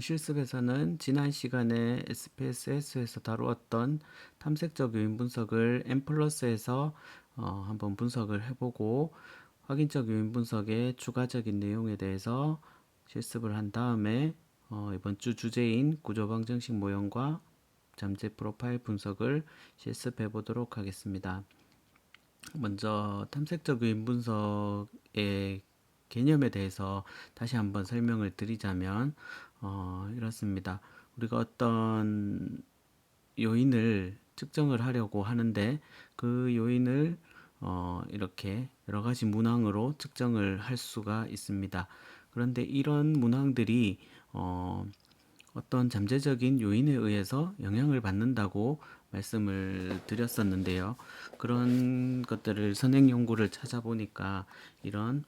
실습에서는 지난 시간에 SPSS에서 다루었던 탐색적 요인 분석을 M+에서 한번 분석을 해보고 확인적 요인 분석의 추가적인 내용에 대해서 실습을 한 다음에 이번 주 주제인 구조방정식 모형과 잠재 프로파일 분석을 실습해 보도록 하겠습니다. 먼저 탐색적 요인 분석의 개념에 대해서 다시 한번 설명을 드리자면 이렇습니다. 우리가 어떤 요인을 측정을 하려고 하는데 그 요인을 이렇게 여러 가지 문항으로 측정을 할 수가 있습니다. 그런데 이런 문항들이 어떤 잠재적인 요인에 의해서 영향을 받는다고 말씀을 드렸었는데요. 그런 것들을 선행 연구를 찾아보니까 이런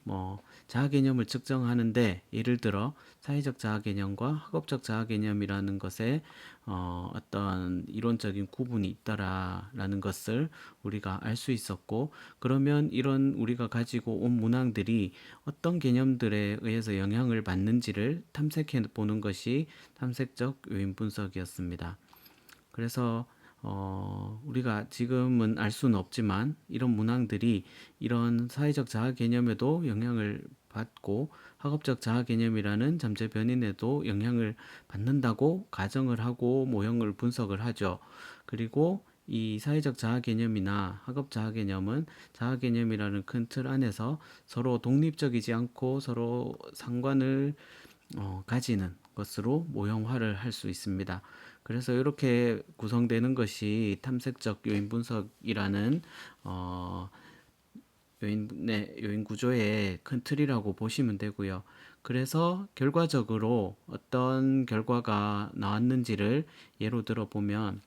자아 개념을 측정하는데 예를 들어 사회적 자아 개념과 학업적 자아 개념이라는 것에 어떤 이론적인 구분이 있더라라는 것을 우리가 알 수 있었고, 그러면 이런 우리가 가지고 온 문항들이 어떤 개념들에 의해서 영향을 받는지를 탐색해 보는 것이 탐색적 요인 분석이었습니다. 그래서 우리가 지금은 알 수는 없지만 이런 문항들이 이런 사회적 자아 개념에도 영향을 받고 학업적 자아 개념이라는 잠재 변인에도 영향을 받는다고 가정을 하고 모형을 분석을 하죠. 그리고 이 사회적 자아 개념이나 학업 자아 개념은 자아 개념이라는 큰 틀 안에서 서로 독립적이지 않고 서로 상관을 가지는 것으로 모형화를 할 수 있습니다. 그래서 이렇게 구성되는 것이 탐색적 요인 분석이라는 요인 구조의 큰 틀이라고 보시면 되고요. 그래서 결과적으로 어떤 결과가 나왔는지를 예로 들어 보면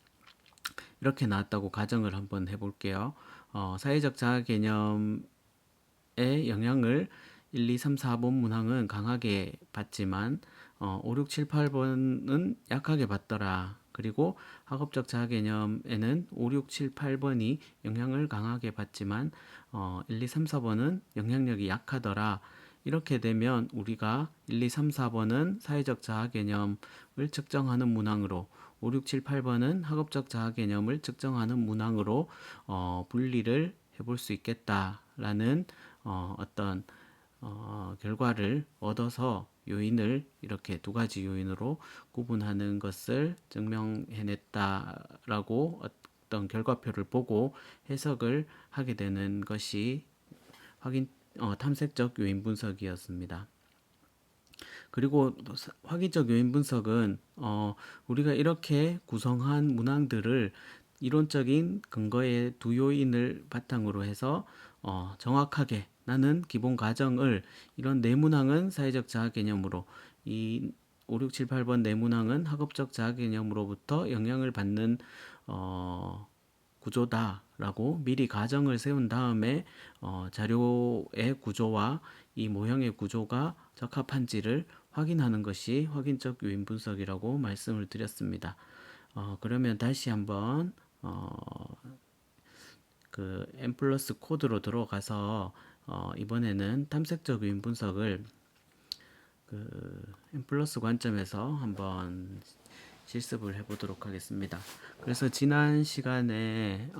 이렇게 나왔다고 가정을 한번 해볼게요. 사회적 자아 개념의 영향을 1, 2, 3, 4번 문항은 강하게 받지만 5, 6, 7, 8번은 약하게 받더라. 그리고 학업적 자아 개념에는 5, 6, 7, 8번이 영향을 강하게 받지만 1, 2, 3, 4번은 영향력이 약하더라. 이렇게 되면 우리가 1, 2, 3, 4번은 사회적 자아 개념을 측정하는 문항으로 5, 6, 7, 8번은 학업적 자아 개념을 측정하는 문항으로 분리를 해볼 수 있겠다라는 어떤 결과를 얻어서 요인을 이렇게 두 가지 요인으로 구분하는 것을 증명해냈다라고 어떤 결과표를 보고 해석을 하게 되는 것이 탐색적 요인 분석이었습니다. 그리고 확인적 요인 분석은 우리가 이렇게 구성한 문항들을 이론적인 근거의 두 요인을 바탕으로 해서 정확하게 나는 기본 가정을 이런 네 문항은 사회적 자아 개념으로 이 5, 6, 7, 8번 네 문항은 학업적 자아 개념으로부터 영향을 받는 구조다라고 미리 가정을 세운 다음에 자료의 구조와 이 모형의 구조가 적합한지를 확인하는 것이 확인적 요인 분석이라고 말씀을 드렸습니다. 그러면 다시 한번 그 M 플러스 코드로 들어가서 이번에는 탐색적 요인 분석을 그 M 플러스 관점에서 한번 실습을 해보도록 하겠습니다. 그래서 지난 시간에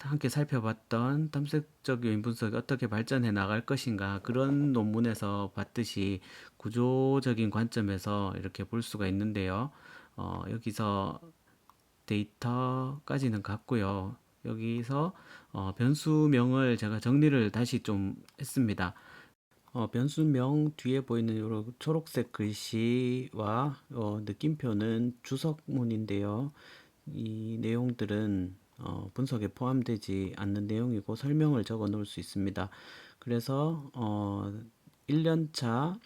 함께 살펴봤던 탐색적 요인 분석이 어떻게 발전해 나갈 것인가 그런 논문에서 봤듯이 구조적인 관점에서 이렇게 볼 수가 있는데요. 여기서 데이터까지는 같고요. 여기서 변수명을 제가 정리를 다시 좀 했습니다. 변수명 뒤에 보이는 이런 초록색 글씨와 느낌표는 주석문인데요. 이 내용들은 분석에 포함되지 않는 내용이고 설명을 적어 놓을 수 있습니다. 그래서 1년차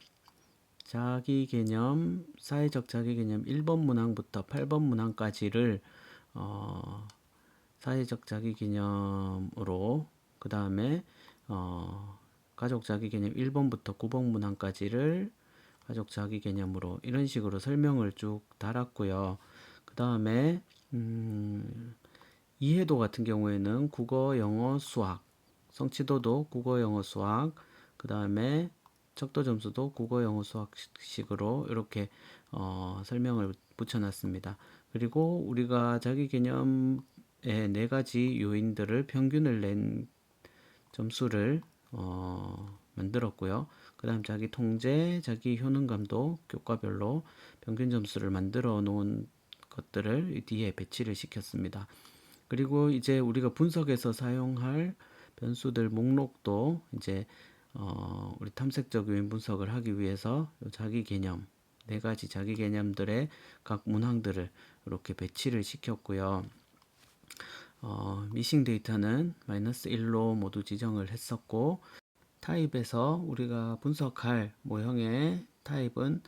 자기 개념, 사회적 자기 개념 1번 문항부터 8번 문항까지를 사회적 자기 개념으로 그 다음에 가족 자기 개념 1번부터 9번 문항까지를 가족 자기 개념으로 이런 식으로 설명을 쭉 달았고요. 그 다음에 이해도 같은 경우에는 국어, 영어, 수학, 성취도도 국어, 영어, 수학, 그 다음에 척도 점수도 국어, 영어, 수학식으로 이렇게 설명을 붙여놨습니다. 그리고 우리가 자기 개념의 네 가지 요인들을 평균을 낸 점수를 만들었고요. 그 다음 자기 통제, 자기 효능감도 교과별로 평균 점수를 만들어 놓은 것들을 뒤에 배치를 시켰습니다. 그리고 이제 우리가 분석에서 사용할 변수들 목록도 이제 우리 탐색적 요인 분석을 하기 위해서 자기 개념 네 가지 자기 개념들의 각 문항들을 이렇게 배치를 시켰고요. 미싱 데이터는 -1로 모두 지정을 했었고, 타입에서 우리가 분석할 모형의 타입은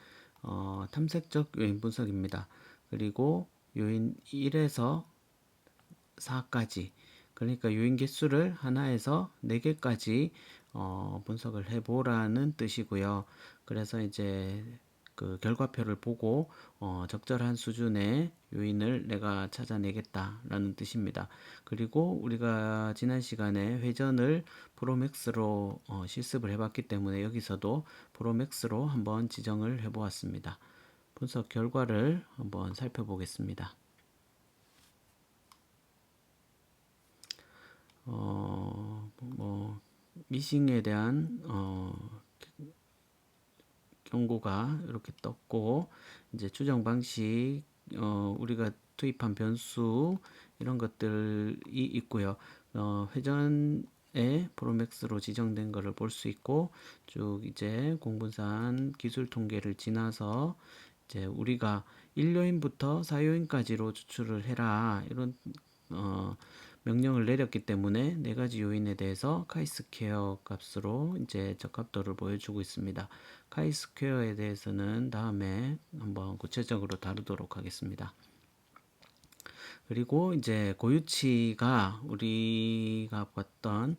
탐색적 요인 분석입니다. 그리고 요인 1에서 4까지, 그러니까 요인 개수를 하나에서 4개까지 분석을 해보라는 뜻이고요. 그래서 이제 그 결과표를 보고 적절한 수준의 요인을 내가 찾아내겠다라는 뜻입니다. 그리고 우리가 지난 시간에 회전을 프로맥스로 실습을 해봤기 때문에 여기서도 프로맥스로 한번 지정을 해보았습니다. 분석 결과를 한번 살펴보겠습니다. 미싱에 대한 경고가 이렇게 떴고, 이제 추정 방식, 우리가 투입한 변수 이런 것들이 있고요. 회전에 프로맥스로 지정된 것을 볼 수 있고, 쭉 이제 공분산 기술 통계를 지나서 이제 우리가 1요인부터 4요인까지로 추출을 해라 이런 명령을 내렸기 때문에 네 가지 요인에 대해서 카이스퀘어 값으로 이제 적합도를 보여주고 있습니다. 카이스퀘어에 대해서는 다음에 한번 구체적으로 다루도록 하겠습니다. 그리고 이제 고유치가 우리가 봤던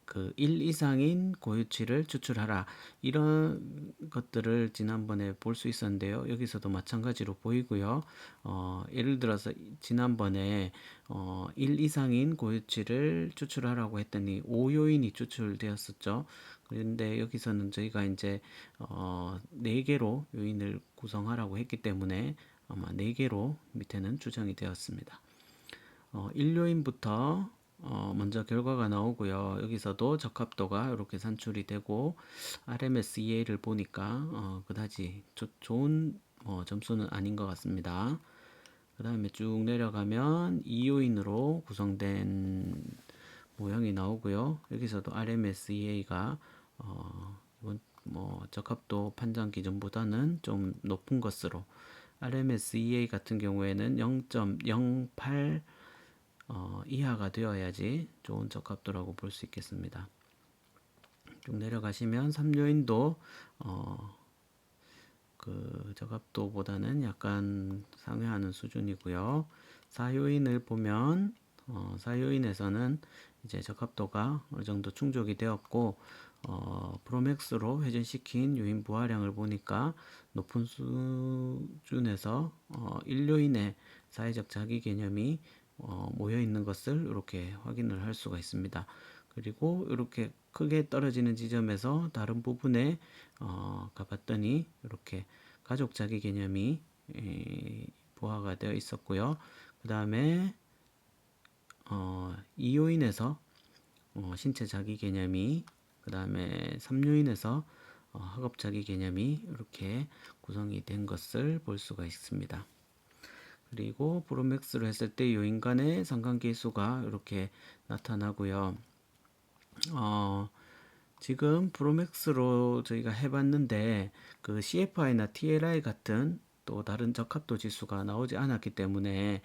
그 1 이상인 고유치를 추출하라 이런 것들을 지난번에 볼 수 있었는데요. 여기서도 마찬가지로 보이고요. 예를 들어서 지난번에 1 이상인 고유치를 추출하라고 했더니 5요인이 추출되었었죠. 그런데 여기서는 저희가 이제 4개로 요인을 구성하라고 했기 때문에 아마 4개로 밑에는 추정이 되었습니다. 1요인부터 먼저 결과가 나오고요. 여기서도 적합도가 이렇게 산출이 되고 RMS-EA를 보니까 그다지 좋은 점수는 아닌 것 같습니다. 그 다음에 쭉 내려가면 2요인으로 구성된 모형이 나오고요. 여기서도 RMS-EA가 이번 적합도 판정 기준보다는 좀 높은 것으로 RMS-EA 같은 경우에는 0.08 이하가 되어야지 좋은 적합도라고 볼 수 있겠습니다. 쭉 내려가시면 3요인도 그 적합도보다는 약간 상회하는 수준이고요. 4요인을 보면 4요인에서는 이제 적합도가 어느 정도 충족이 되었고 프로맥스로 회전시킨 요인 부하량을 보니까 높은 수준에서 1요인의 사회적 자기 개념이 모여 있는 것을 이렇게 확인을 할 수가 있습니다. 그리고 이렇게 크게 떨어지는 지점에서 다른 부분에 가봤더니 이렇게 가족 자기 개념이 부하가 되어 있었고요. 그 다음에 2요인에서 신체 자기 개념이, 그 다음에 3요인에서 학업 자기 개념이 이렇게 구성이 된 것을 볼 수가 있습니다. 그리고 프로맥스로 했을 때 요인 간의 상관계수가 이렇게 나타나고요. 지금 프로맥스로 저희가 해봤는데 그 CFI나 TLI 같은 또 다른 적합도 지수가 나오지 않았기 때문에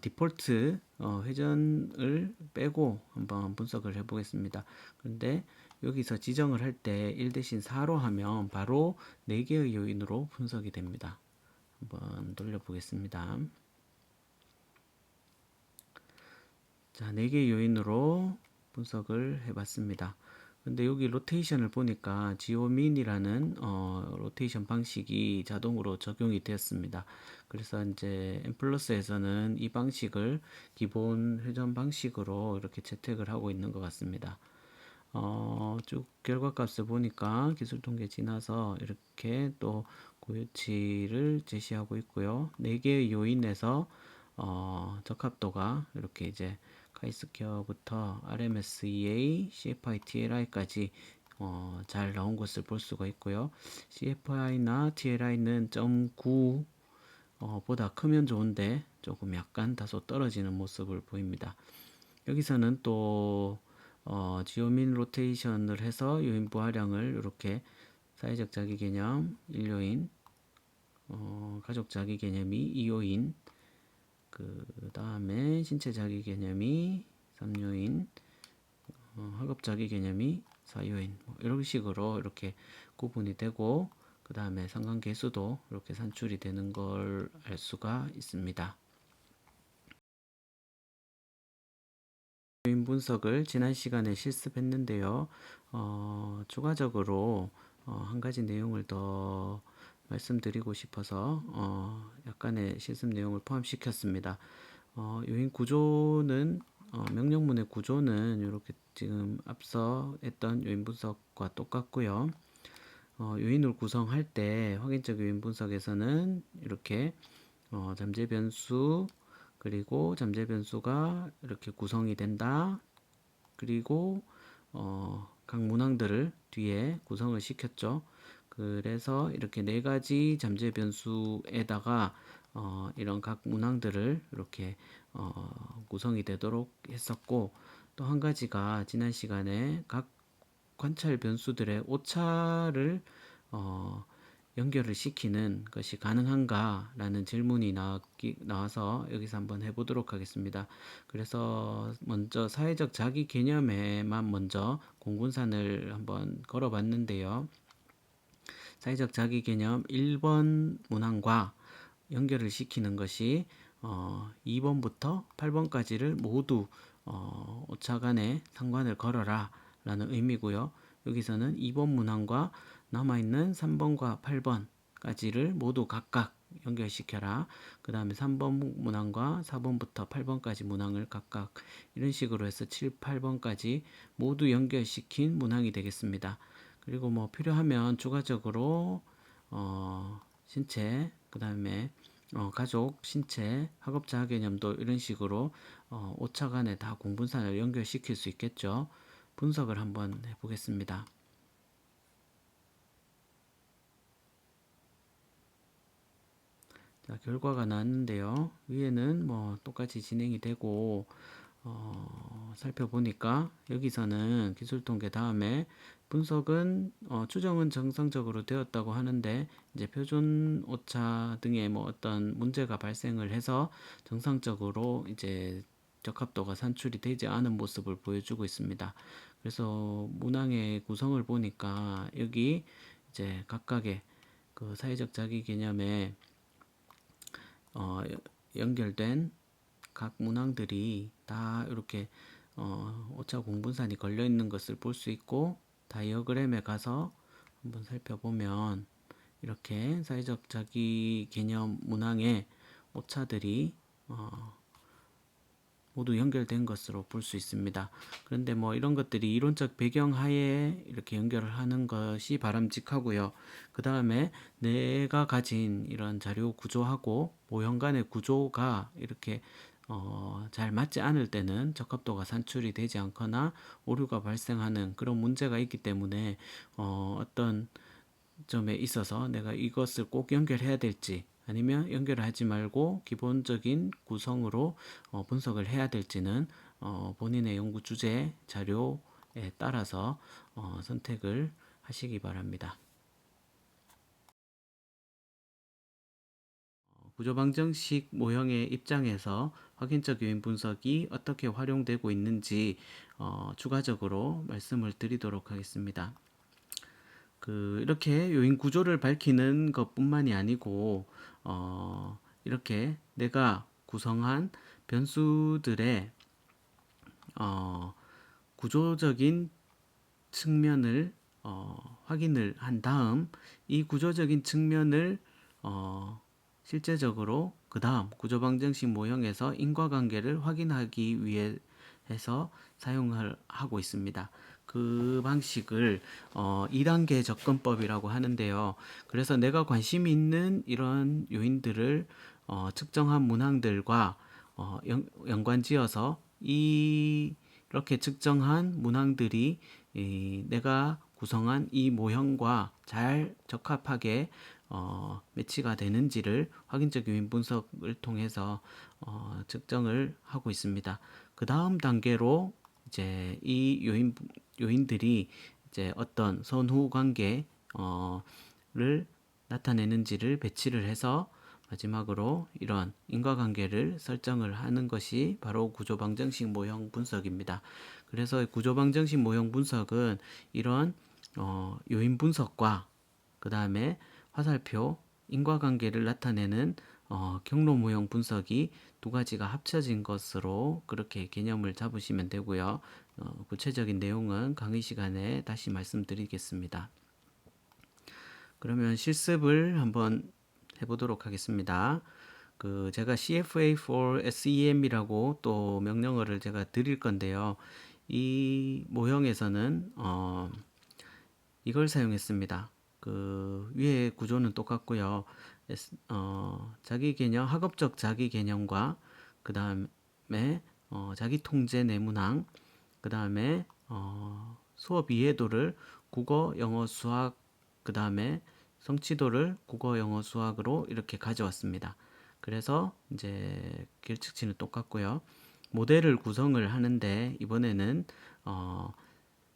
디폴트 회전을 빼고 한번 분석을 해 보겠습니다. 그런데 여기서 지정을 할 때 1 대신 4로 하면 바로 4개의 요인으로 분석이 됩니다. 한번 돌려 보겠습니다. 자, 4개의 요인으로 분석을 해 봤습니다. 근데 여기 로테이션을 보니까 지오민이라는 로테이션 방식이 자동으로 적용이 되었습니다. 그래서 이제 M+에서는 이 방식을 기본 회전 방식으로 이렇게 채택을 하고 있는 것 같습니다. 쭉 결과값을 보니까 기술통계 지나서 이렇게 또 고유치를 제시하고 있고요. 4개의 요인에서 적합도가 이렇게 이제 카이스케어부터 RMSEA, CFI, TLI까지 잘 나온 것을 볼 수가 있고요. CFI나 TLI는 0.9 보다 크면 좋은데 조금 약간 다소 떨어지는 모습을 보입니다. 여기서는 또 지오민 로테이션을 해서 요인 부하량을 이렇게 사회적 자기 개념 1요인, 가족 자기 개념이 2요인, 그 다음에 신체 자기 개념이 3요인, 학업 자기 개념이 4요인, 이런 식으로 이렇게 구분이 되고, 그 다음에 상관계수도 이렇게 산출이 되는 걸 알 수가 있습니다. 요인 분석을 지난 시간에 실습했는데요. 추가적으로 한 가지 내용을 더 말씀드리고 싶어서 약간의 실습 내용을 포함시켰습니다. 요인 구조는 명령문의 구조는 이렇게 지금 앞서 했던 요인 분석과 똑같고요. 요인을 구성할 때 확인적 요인 분석에서는 이렇게 잠재 변수 그리고 잠재 변수가 이렇게 구성이 된다. 그리고 각 문항들을 뒤에 구성을 시켰죠. 그래서 이렇게 4가지 잠재 변수에다가 이런 각 문항들을 이렇게 구성이 되도록 했었고, 또 한 가지가 지난 시간에 각 관찰 변수들의 오차를 어, 연결을 시키는 것이 가능한가라는 질문이 나와서 여기서 한번 해보도록 하겠습니다. 그래서 먼저 사회적 자기 개념에만 먼저 공분산을 한번 걸어봤는데요. 사회적 자기 개념 1번 문항과 연결을 시키는 것이 2번부터 8번까지를 모두 오차간에 상관을 걸어라 라는 의미고요. 여기서는 2번 문항과 남아있는 3번과 8번까지를 모두 각각 연결시켜라. 그 다음에 3번 문항과 4번부터 8번까지 문항을 각각 이런 식으로 해서 7, 8번까지 모두 연결시킨 문항이 되겠습니다. 그리고 뭐 필요하면 추가적으로 신체, 그 다음에 가족, 신체, 학업자 개념도 이런 식으로 오차 간에 다 공분산을 연결시킬 수 있겠죠. 분석을 한번 해보겠습니다. 자, 결과가 나왔는데요. 위에는 뭐 똑같이 진행이 되고 살펴보니까 여기서는 기술통계 다음에 분석은 추정은 정상적으로 되었다고 하는데 이제 표준 오차 등의 뭐 어떤 문제가 발생을 해서 정상적으로 이제 적합도가 산출이 되지 않은 모습을 보여주고 있습니다. 그래서 문항의 구성을 보니까 여기 이제 각각의 그 사회적 자기 개념에 어, 연결된 각 문항들이 다 이렇게 오차 공분산이 걸려 있는 것을 볼 수 있고, 다이어그램에 가서 한번 살펴보면 이렇게 사회적 자기 개념 문항에 오차들이 모두 연결된 것으로 볼 수 있습니다. 그런데 뭐 이런 것들이 이론적 배경 하에 이렇게 연결을 하는 것이 바람직하고요. 그 다음에 내가 가진 이런 자료 구조하고 모형 간의 구조가 이렇게 잘 맞지 않을 때는 적합도가 산출이 되지 않거나 오류가 발생하는 그런 문제가 있기 때문에 어떤 점에 있어서 내가 이것을 꼭 연결해야 될지 아니면 연결을 하지 말고 기본적인 구성으로 분석을 해야 될지는 본인의 연구 주제 자료에 따라서 선택을 하시기 바랍니다. 구조방정식 모형의 입장에서 확인적 요인 분석이 어떻게 활용되고 있는지 추가적으로 말씀을 드리도록 하겠습니다. 이렇게 요인 구조를 밝히는 것뿐만이 아니고 이렇게 내가 구성한 변수들의 구조적인 측면을 확인을 한 다음 이 구조적인 측면을 실제적으로 그 다음 구조방정식 모형에서 인과관계를 확인하기 위해 해서 사용을 하고 있습니다. 그 방식을 2단계 접근법이라고 하는데요. 그래서 내가 관심 있는 이런 요인들을 측정한 문항들과 연관지어서 이렇게 측정한 문항들이 내가 구성한 이 모형과 잘 적합하게 매치가 되는지를 확인적 요인 분석을 통해서 측정을 하고 있습니다. 그 다음 단계로 이제 이 요인들이 이제 어떤 선후 관계를 나타내는지를 배치를 해서 마지막으로 이런 인과관계를 설정을 하는 것이 바로 구조방정식 모형 분석입니다. 그래서 구조방정식 모형 분석은 이런 요인 분석과 그 다음에 화살표 인과관계를 나타내는 경로 모형 분석이 두 가지가 합쳐진 것으로 그렇게 개념을 잡으시면 되고요. 구체적인 내용은 강의 시간에 다시 말씀드리겠습니다. 그러면 실습을 한번 해보도록 하겠습니다. 제가 CFA for SEM이라고 또 명령어를 제가 드릴 건데요. 이 모형에서는 이걸 사용했습니다. 위에 구조는 똑같고요. 자기 개념, 학업적 자기 개념과 그 다음에 자기 통제 내문항, 그 다음에 수업 이해도를 국어, 영어, 수학, 그 다음에 성취도를 국어, 영어, 수학으로 이렇게 가져왔습니다. 그래서 이제 길쭉치는 똑같고요. 모델을 구성을 하는데 이번에는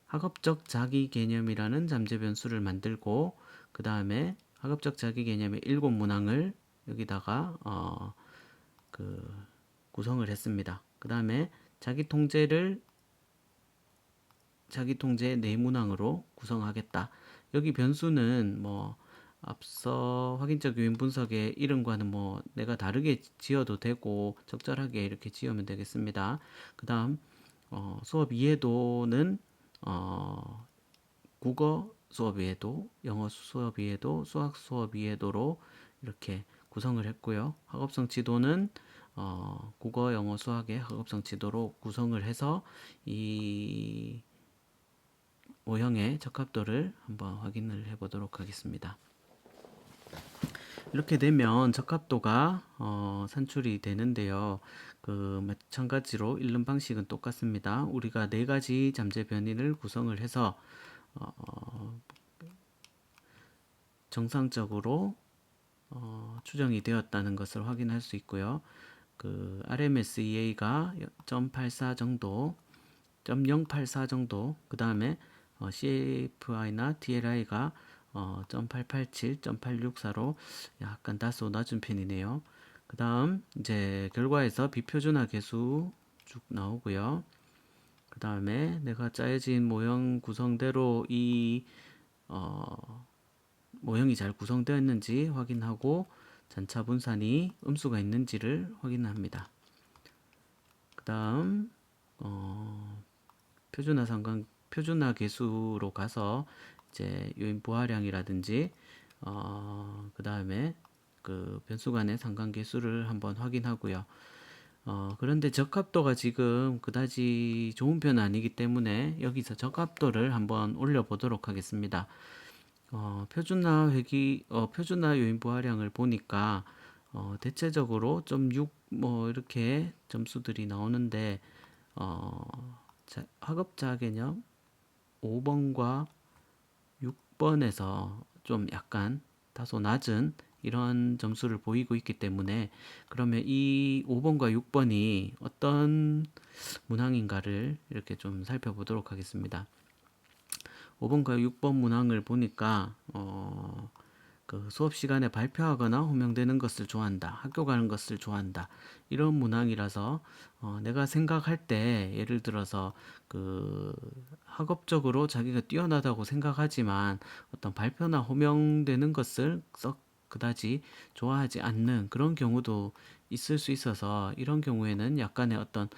학업적 자기 개념이라는 잠재 변수를 만들고 그 다음에 학업적 자기 개념의 7문항을 여기다가 구성을 했습니다. 그 다음에 자기 통제를 자기 통제 4문항으로 구성하겠다. 여기 변수는 뭐 앞서 확인적 요인 분석의 이름과는 뭐 내가 다르게 지어도 되고 적절하게 이렇게 지으면 되겠습니다. 그 다음 수업 이해도는 국어 수업 이해도, 영어 수업 이해도, 수학 수업 이해도로 이렇게 구성을 했고요. 학업성 지도는 국어, 영어, 수학의 학업성 지도로 구성을 해서 이 모형의 적합도를 한번 확인을 해보도록 하겠습니다. 이렇게 되면 적합도가 산출이 되는데요. 마찬가지로 읽는 방식은 똑같습니다. 우리가 4가지 잠재 변인을 구성을 해서 정상적으로 추정이 되었다는 것을 확인할 수 있고요. RMSEA가 0.84 정도, 0.084 정도, 그 다음에 CFI나 TLI가 0.887, 0.864로 약간 다소 낮은 편이네요. 그 다음 이제 결과에서 비표준화 계수 쭉 나오고요. 그 다음에 내가 짜여진 모형 구성대로 이 모형이 잘 구성되었는지 확인하고 잔차 분산이 음수가 있는지를 확인합니다. 그 다음 표준화 계수로 가서 이제 요인 부하량이라든지 그 다음에 변수 간의 상관계수를 한번 확인하고요. 그런데 적합도가 지금 그다지 좋은 편은 아니기 때문에 여기서 적합도를 한번 올려보도록 하겠습니다. 표준화 요인 부하량을 보니까 대체적으로 0.6 뭐 이렇게 점수들이 나오는데 학업자 개념 5번과 6번에서 좀 약간 다소 낮은 이런 점수를 보이고 있기 때문에 그러면 이 5번과 6번이 어떤 문항인가를 이렇게 좀 살펴보도록 하겠습니다. 5번과 6번 문항을 보니까 수업 시간에 발표하거나 호명되는 것을 좋아한다. 학교 가는 것을 좋아한다. 이런 문항이라서 내가 생각할 때 예를 들어서 학업적으로 자기가 뛰어나다고 생각하지만 어떤 발표나 호명되는 것을 썩 그다지 좋아하지 않는 그런 경우도 있을 수 있어서 이런 경우에는 약간의 어떤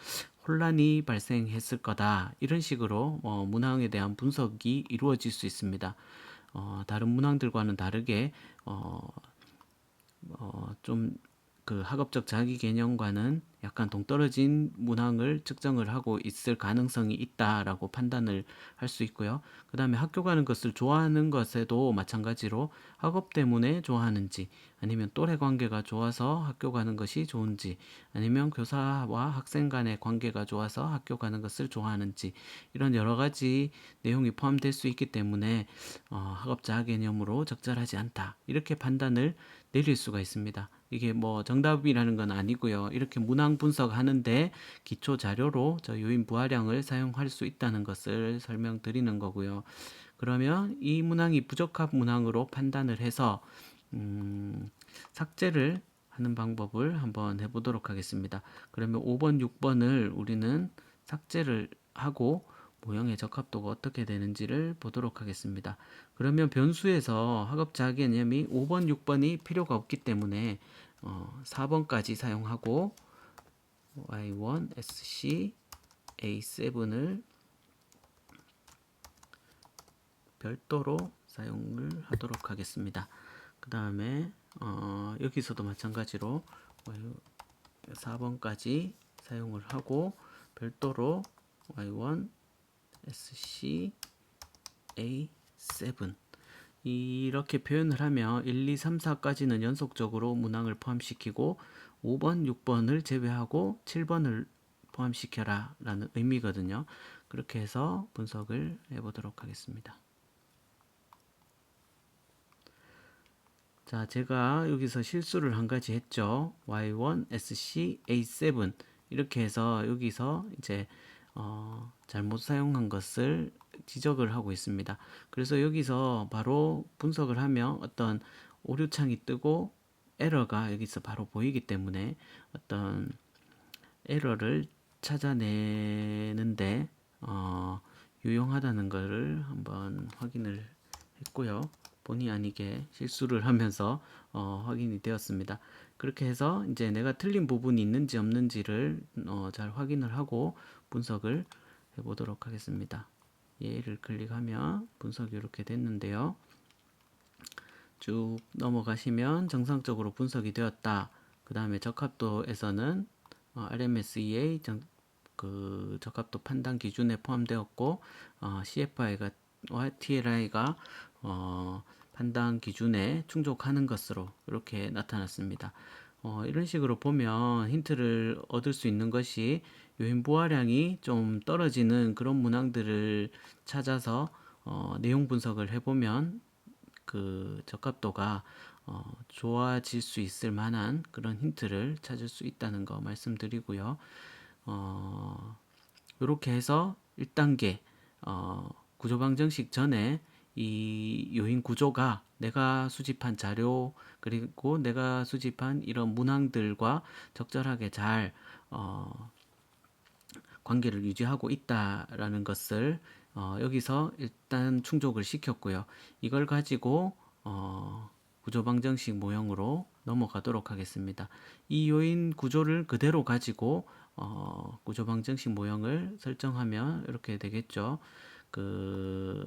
혼란이 발생했을 거다. 이런 식으로 문항에 대한 분석이 이루어질 수 있습니다. 다른 문항들과는 다르게 좀 그 학업적 자기 개념과는 약간 동떨어진 문항을 측정을 하고 있을 가능성이 있다라고 판단을 할 수 있고요. 그 다음에 학교 가는 것을 좋아하는 것에도 마찬가지로 학업 때문에 좋아하는지, 아니면 또래 관계가 좋아서 학교 가는 것이 좋은지, 아니면 교사와 학생 간의 관계가 좋아서 학교 가는 것을 좋아하는지, 이런 여러 가지 내용이 포함될 수 있기 때문에 학업 자아 개념으로 적절하지 않다, 이렇게 판단을 내릴 수가 있습니다. 이게 뭐 정답이라는 건 아니고요. 이렇게 문항 분석하는데 기초 자료로 저 요인 부하량을 사용할 수 있다는 것을 설명드리는 거고요. 그러면 이 문항이 부적합 문항으로 판단을 해서 삭제를 하는 방법을 한번 해보도록 하겠습니다. 그러면 5번, 6번을 우리는 삭제를 하고 모형의 적합도가 어떻게 되는지를 보도록 하겠습니다. 그러면 변수에서 학업자 개념이 5번, 6번이 필요가 없기 때문에 4번까지 사용하고 y1, sc, a7을 별도로 사용을 하도록 하겠습니다. 그 다음에 여기서도 마찬가지로 4번까지 사용을 하고 별도로 y1, sc, a7 이렇게 표현을 하면 1, 2, 3, 4까지는 연속적으로 문항을 포함시키고 5번, 6번을 제외하고 7번을 포함시켜라 라는 의미거든요. 그렇게 해서 분석을 해보도록 하겠습니다. 자, 제가 여기서 실수를 한 가지 했죠. Y1, SC, A7 이렇게 해서 여기서 이제 잘못 사용한 것을 지적을 하고 있습니다. 그래서 여기서 바로 분석을 하면 어떤 오류창이 뜨고 에러가 여기서 바로 보이기 때문에 어떤 에러를 찾아내는데 유용하다는 것을 한번 확인을 했고요. 본의 아니게 실수를 하면서 확인이 되었습니다. 그렇게 해서 이제 내가 틀린 부분이 있는지 없는지를 잘 확인을 하고 분석을 해보도록 하겠습니다. 얘를 클릭하면 분석이 이렇게 됐는데요. 쭉 넘어가시면 정상적으로 분석이 되었다. 그 다음에 적합도에서는 RMSEA 그 적합도 판단 기준에 포함되었고 CFI가 TLI가 판단 기준에 충족하는 것으로 이렇게 나타났습니다. 이런 식으로 보면 힌트를 얻을 수 있는 것이 요인 부하량이 좀 떨어지는 그런 문항들을 찾아서 내용 분석을 해보면 그 적합도가 좋아질 수 있을 만한 그런 힌트를 찾을 수 있다는 거 말씀드리고요. 이렇게 해서 1단계 구조방정식 전에 이 요인 구조가 내가 수집한 자료 그리고 내가 수집한 이런 문항들과 적절하게 잘 관계를 유지하고 있다라는 것을 여기서 일단 충족을 시켰고요. 이걸 가지고 구조방정식 모형으로 넘어가도록 하겠습니다. 이 요인 구조를 그대로 가지고 구조방정식 모형을 설정하면 이렇게 되겠죠. 그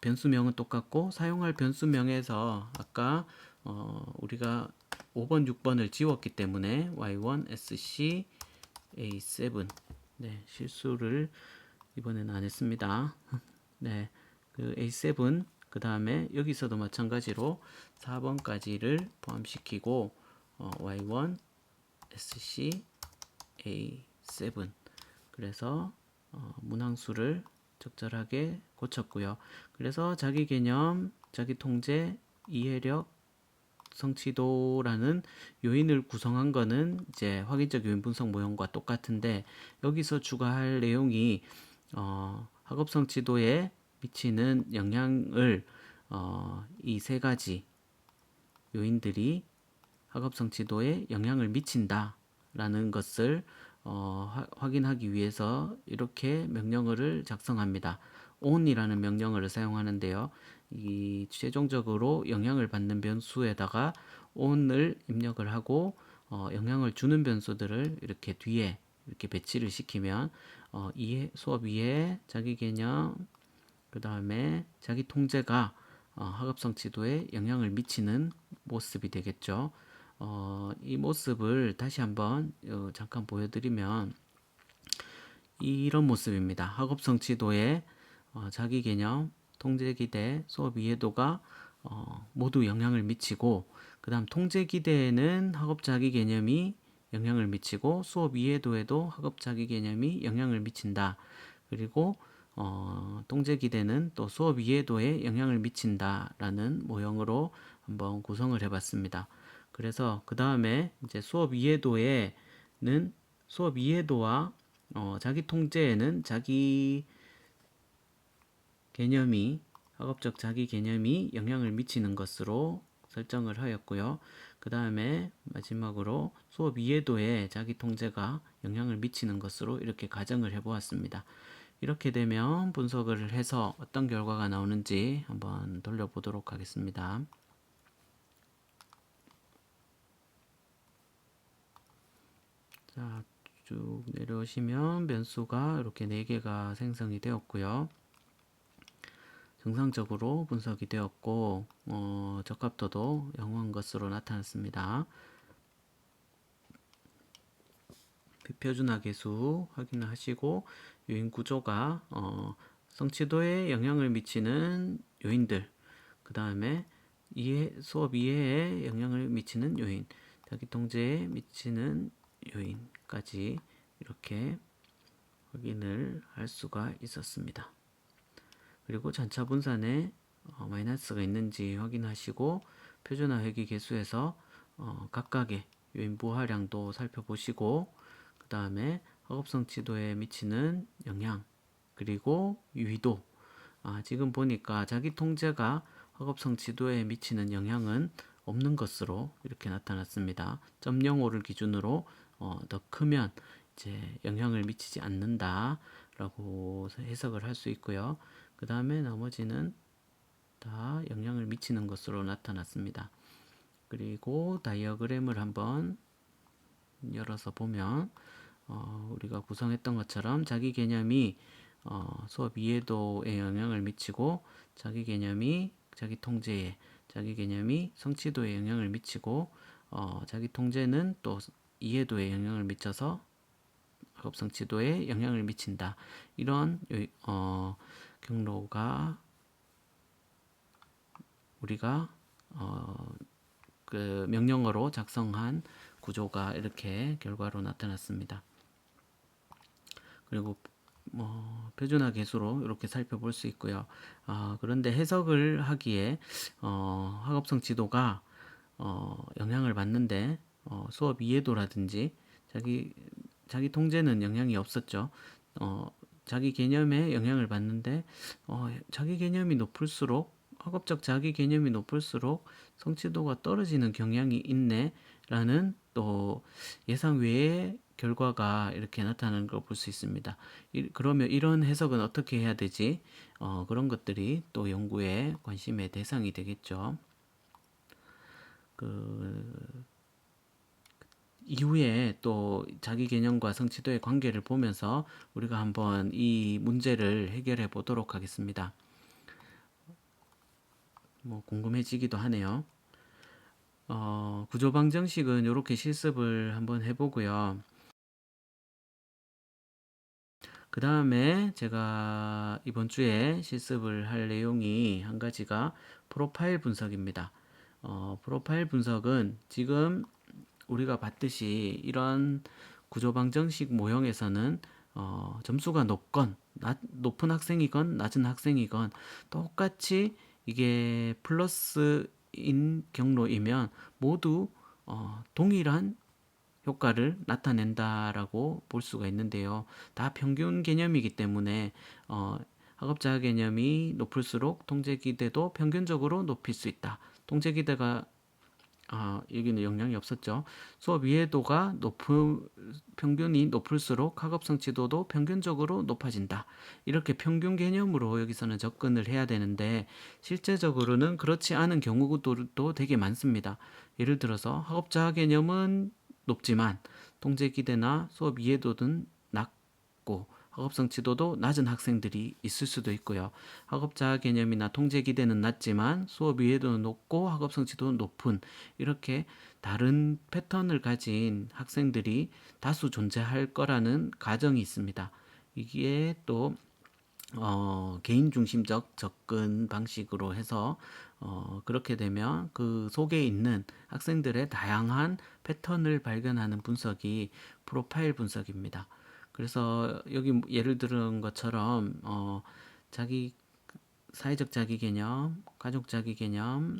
변수명은 똑같고 사용할 변수명에서 아까 우리가 5번, 6번을 지웠기 때문에 y1, sc, a7 네, 실수를 이번에는 안 했습니다. 네, 그 a7 그 다음에 여기서도 마찬가지로 4번까지를 포함시키고 y1, sc, a7 그래서 문항수를 적절하게 고쳤고요. 그래서 자기 개념, 자기 통제, 이해력, 성취도라는 요인을 구성한 거는 이제 확인적 요인 분석 모형과 똑같은데 여기서 추가할 내용이 학업 성취도에 미치는 영향을 이 세 가지 요인들이 학업 성취도에 영향을 미친다라는 것을 확인하기 위해서 이렇게 명령어를 작성합니다. on이라는 명령어를 사용하는데요. 이 최종적으로 영향을 받는 변수에다가 on을 입력을 하고 영향을 주는 변수들을 이렇게 뒤에 이렇게 배치를 시키면 수업 이해, 자기 개념, 그 다음에 자기 통제가 학업 성취도에 영향을 미치는 모습이 되겠죠. 이 모습을 다시 한번 잠깐 보여드리면 이런 모습입니다. 학업 성취도에 자기 개념, 통제 기대, 수업 이해도가 모두 영향을 미치고, 그 다음 통제 기대에는 학업 자기 개념이 영향을 미치고 수업 이해도에도 학업 자기 개념이 영향을 미친다. 그리고 통제 기대는 또 수업 이해도에 영향을 미친다라는 모형으로 한번 구성을 해봤습니다. 그래서 그 다음에 이제 수업 이해도와 자기 통제에는 자기 개념이 학업적 자기 개념이 영향을 미치는 것으로 설정을 하였고요. 그 다음에 마지막으로 수업 이해도에 자기 통제가 영향을 미치는 것으로 이렇게 가정을 해보았습니다. 이렇게 되면 분석을 해서 어떤 결과가 나오는지 한번 돌려보도록 하겠습니다. 자, 쭉 내려오시면 변수가 이렇게 4개가 생성이 되었고요. 정상적으로 분석이 되었고 적합도도 영호한 것으로 나타났습니다. 비표준화 계수 확인하시고 요인 구조가 성취도에 영향을 미치는 요인들, 그 다음에 수업 이해에 영향을 미치는 요인, 자기 통제에 미치는 요인까지 이렇게 확인을 할 수가 있었습니다. 그리고 전차 분산에 마이너스가 있는지 확인하시고 표준화 회귀 계수에서 각각의 요인 부하량도 살펴보시고, 그 다음에 학업 성취도에 미치는 영향, 그리고 유의도. 지금 보니까 자기 통제가 학업 성취도에 미치는 영향은 없는 것으로 이렇게 나타났습니다. 0.05를 기준으로 더 크면 이제 영향을 미치지 않는다라고 해석을 할 수 있고요. 그 다음에 나머지는 다 영향을 미치는 것으로 나타났습니다. 그리고 다이어그램을 한번 열어서 보면 우리가 구성했던 것처럼 자기 개념이 수업 이해도에 영향을 미치고 자기 개념이 자기 통제에, 자기 개념이 성취도에 영향을 미치고 자기 통제는 또 이해도에 영향을 미쳐서 학업 성취도에 영향을 미친다. 이런 경로가 우리가 그 명령어로 작성한 구조가 이렇게 결과로 나타났습니다. 그리고 표준화 계수로 이렇게 살펴볼 수 있고요. 그런데 해석을 하기에 학업성 지도가 영향을 받는데 수업 이해도라든지 자기 통제는 영향이 없었죠. 자기 개념에 영향을 받는데 자기 개념이 높을수록 학업적 자기 개념이 높을수록 성취도가 떨어지는 경향이 있네라는 또 예상 외의 결과가 이렇게 나타나는 걸 볼 수 있습니다. 그러면 이런 해석은 어떻게 해야 되지? 그런 것들이 또 연구의 관심의 대상이 되겠죠. 그 이후에 또 자기 개념과 성취도의 관계를 보면서 우리가 한번 이 문제를 해결해 보도록 하겠습니다. 궁금해지기도 하네요. 구조 방정식은 이렇게 실습을 한번 해보고요. 그 다음에 제가 이번 주에 실습을 할 내용이 한 가지가 프로파일 분석입니다. 프로파일 분석은 지금 우리가 봤듯이 이런 구조 방정식 모형에서는 점수가 높은 학생이건 낮은 학생이건 똑같이 이게 플러스인 경로이면 모두 동일한 효과를 나타낸다라고 볼 수가 있는데요. 다 평균 개념이기 때문에 학업자 개념이 높을수록 통제 기대도 평균적으로 높일 수 있다. 통제 기대가 여기는 영향이 없었죠. 수업 이해도가 평균이 높을수록 학업 성취도도 평균적으로 높아진다. 이렇게 평균 개념으로 여기서는 접근을 해야 되는데 실제적으로는 그렇지 않은 경우도 되게 많습니다. 예를 들어서 학업자 개념은 높지만 통제 기대나 수업 이해도는 낮고 학업 성취도도 낮은 학생들이 있을 수도 있고요. 학업 자아 개념이나 통제 기대는 낮지만 수업 이해도는 높고 학업 성취도는 높은 이렇게 다른 패턴을 가진 학생들이 다수 존재할 거라는 가정이 있습니다. 이게 또 개인 중심적 접근 방식으로 해서 그렇게 되면 그 속에 있는 학생들의 다양한 패턴을 발견하는 분석이 프로파일 분석입니다. 그래서 여기 예를 들은 것처럼 자기 사회적 자기 개념, 가족 자기 개념,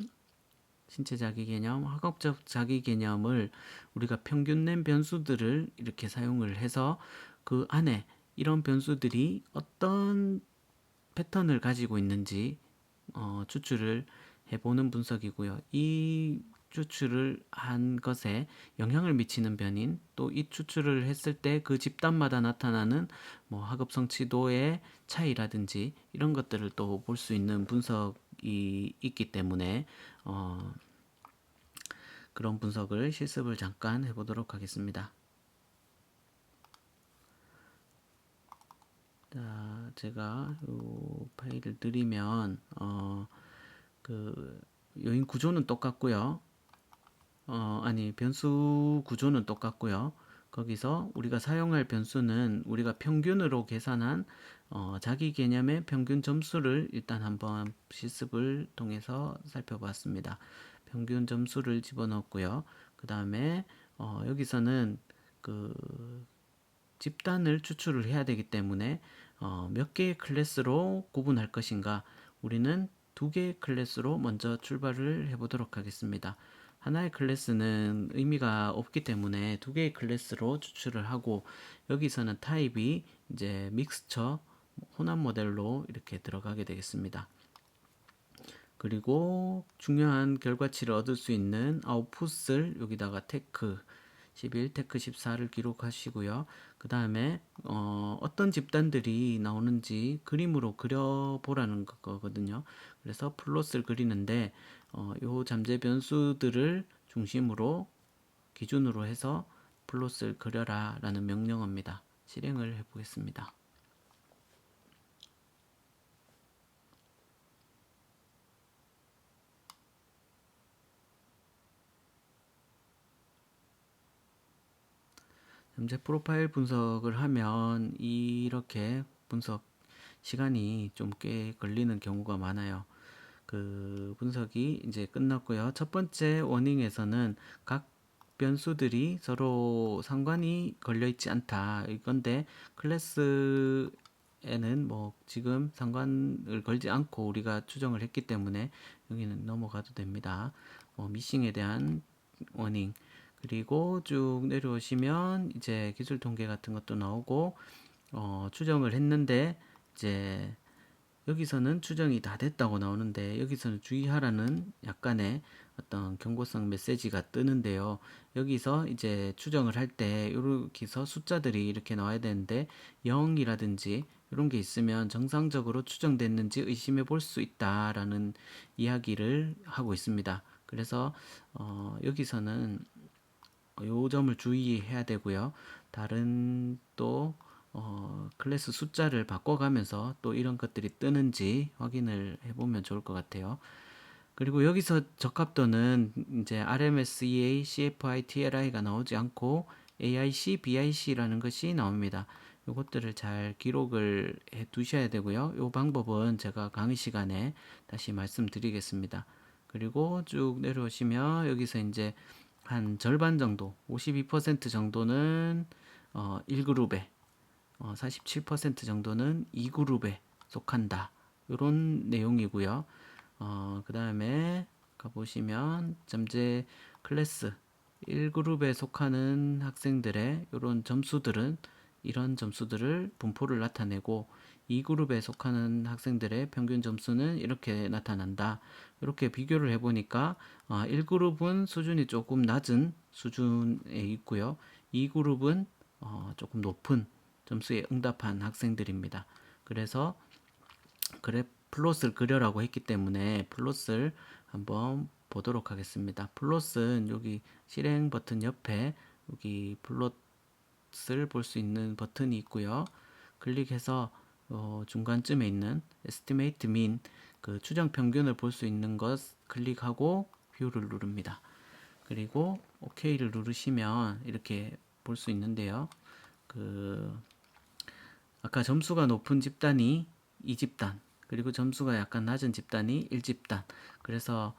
신체 자기 개념, 학업적 자기 개념을 우리가 평균 낸 변수들을 이렇게 사용을 해서 그 안에 이런 변수들이 어떤 패턴을 가지고 있는지 추출을 해보는 분석이고요. 이 추출을 한 것에 영향을 미치는 변인, 또 이 추출을 했을 때 그 집단마다 나타나는 뭐 학업 성취도의 차이라든지 이런 것들을 또 볼 수 있는 분석이 있기 때문에 그런 분석을 실습을 잠깐 해보도록 하겠습니다. 자, 제가 이 파일을 드리면 그 요인 구조는 똑같고요. 아니 변수 구조는 똑같고요. 거기서 우리가 사용할 변수는 우리가 평균으로 계산한 자기 개념의 평균 점수를 일단 한번 실습을 통해서 살펴봤습니다. 평균 점수를 집어넣었고요. 그 다음에 여기서는 그 집단을 추출을 해야 되기 때문에 몇 개의 클래스로 구분할 것인가, 우리는 두 개의 클래스로 먼저 출발을 해보도록 하겠습니다. 하나의 클래스는 의미가 없기 때문에 두 개의 클래스로 추출을 하고, 여기서는 타입이 이제 믹스처 혼합 모델로 이렇게 들어가게 되겠습니다. 그리고 중요한 결과치를 얻을 수 있는 아웃풋을 여기다가 테크 11, 테크 14를 기록하시고요. 그 다음에 어떤 집단들이 나오는지 그림으로 그려보라는 거거든요. 그래서 플롯을 그리는데 요 잠재 변수들을 중심으로 기준으로 해서 플롯을 그려라 라는 명령어입니다. 실행을 해보겠습니다. 현재 프로파일 분석을 하면 이렇게 분석 시간이 좀 꽤 걸리는 경우가 많아요. 그 분석이 이제 끝났고요. 첫 번째 워닝에서는 각 변수들이 서로 상관이 걸려 있지 않다. 이건데 클래스에는 뭐 지금 상관을 걸지 않고 우리가 추정을 했기 때문에 여기는 넘어가도 됩니다. 미싱에 대한 워닝. 그리고 쭉 내려오시면 이제 기술 통계 같은 것도 나오고 추정을 했는데 이제 여기서는 추정이 다 됐다고 나오는데 여기서는 주의하라는 약간의 어떤 경고성 메시지가 뜨는데요. 여기서 이제 추정을 할 때 여기서 숫자들이 이렇게 나와야 되는데 0이라든지 이런 게 있으면 정상적으로 추정됐는지 의심해 볼 수 있다라는 이야기를 하고 있습니다. 그래서 여기서는 요 점을 주의해야 되고요. 다른 또 클래스 숫자를 바꿔가면서 또 이런 것들이 뜨는지 확인을 해보면 좋을 것 같아요. 그리고 여기서 적합도는 이제 RMSEA, CFI, TLI가 나오지 않고 AIC, BIC라는 것이 나옵니다. 이것들을 잘 기록을 해 두셔야 되고요. 이 방법은 제가 강의 시간에 다시 말씀드리겠습니다. 그리고 쭉 내려오시면 여기서 이제 한 절반 정도, 52% 정도는 1그룹에, 47% 정도는 2그룹에 속한다. 이런 내용이고요. 그 다음에 가보시면 잠재 클래스 1그룹에 속하는 학생들의 이런 점수들은 이런 점수들을 분포를 나타내고 2그룹에 속하는 학생들의 평균 점수는 이렇게 나타난다. 이렇게 비교를 해보니까 1그룹은 수준이 조금 낮은 수준에 있고요. 2그룹은 조금 높은 점수에 응답한 학생들입니다. 그래서 그래 플롯을 그려라고 했기 때문에 플롯을 한번 보도록 하겠습니다. 플롯은 여기 실행 버튼 옆에 여기 플롯을 볼 수 있는 버튼이 있고요. 클릭해서 중간쯤에 있는 estimate mean 그 추정 평균을 볼 수 있는 것 클릭하고 뷰를 누릅니다. 그리고 OK를 누르시면 이렇게 볼 수 있는데요. 그 아까 점수가 높은 집단이 2집단, 그리고 점수가 약간 낮은 집단이 1집단. 그래서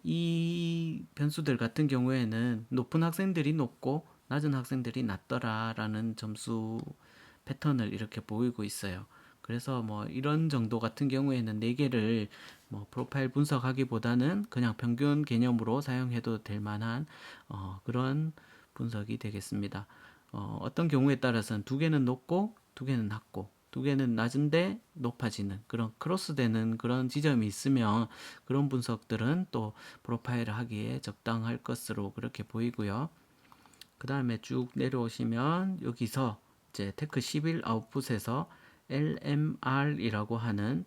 이 변수들 같은 경우에는 높은 학생들이 높고 낮은 학생들이 낮더라라는 점수 패턴을 이렇게 보이고 있어요. 그래서 이런 정도 같은 경우에는 4개를 프로파일 분석하기보다는 그냥 평균 개념으로 사용해도 될 만한 그런 분석이 되겠습니다. 어떤 경우에 따라서는 2개는 높고 2개는 낮고 2개는 낮은데 높아지는 그런 크로스되는 그런 지점이 있으면 그런 분석들은 또 프로파일을 하기에 적당할 것으로 그렇게 보이고요. 그 다음에 쭉 내려오시면 여기서 이제 테크 11 아웃풋에서 LMR이라고 하는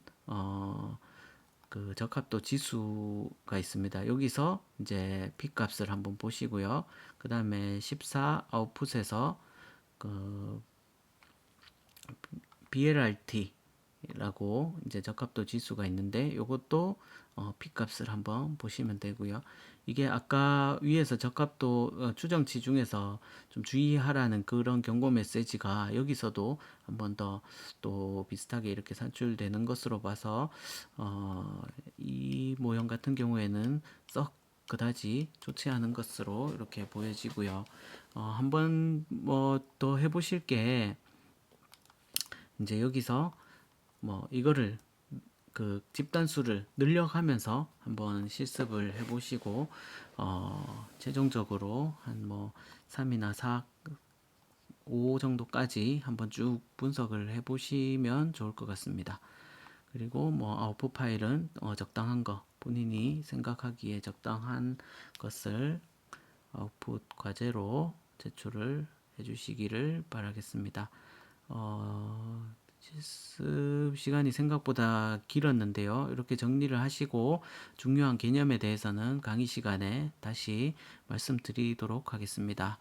그 적합도 지수가 있습니다. 여기서 이제 P 값을 한번 보시고요. 그 다음에 14 아웃풋에서 그 BLRT라고 이제 적합도 지수가 있는데 이것도 P 값을 한번 보시면 되고요. 이게 아까 위에서 적합도 추정치 중에서 좀 주의하라는 그런 경고 메시지가 여기서도 한번 더 또 비슷하게 이렇게 산출되는 것으로 봐서 이 모형 같은 경우에는 썩 그다지 좋지 않은 것으로 이렇게 보여지고요. 한번 더 해보실 게 이제 여기서 이거를 그 집단 수를 늘려가면서 한번 실습을 해보시고 최종적으로 한 3이나 4, 5 정도까지 한번 쭉 분석을 해보시면 좋을 것 같습니다. 그리고 아웃풋 파일은 적당한 거 본인이 생각하기에 적당한 것을 아웃풋 과제로 제출을 해주시기를 바라겠습니다. 실습 시간이 생각보다 길었는데요. 이렇게 정리를 하시고 중요한 개념에 대해서는 강의 시간에 다시 말씀드리도록 하겠습니다.